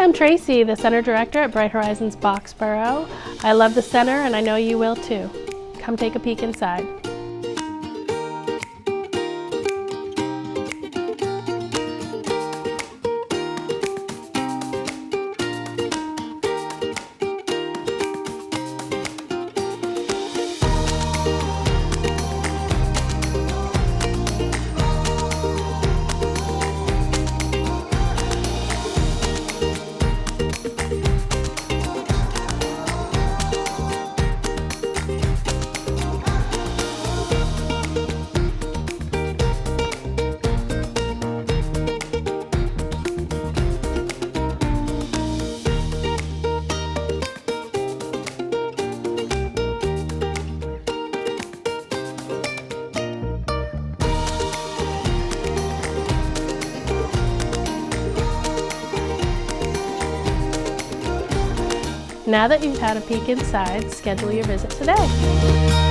I'm Tracy, the Center Director at Bright Horizons Boxborough. I love the center and I know you will too. Come take a peek inside. Now that you've had a peek inside, schedule your visit today.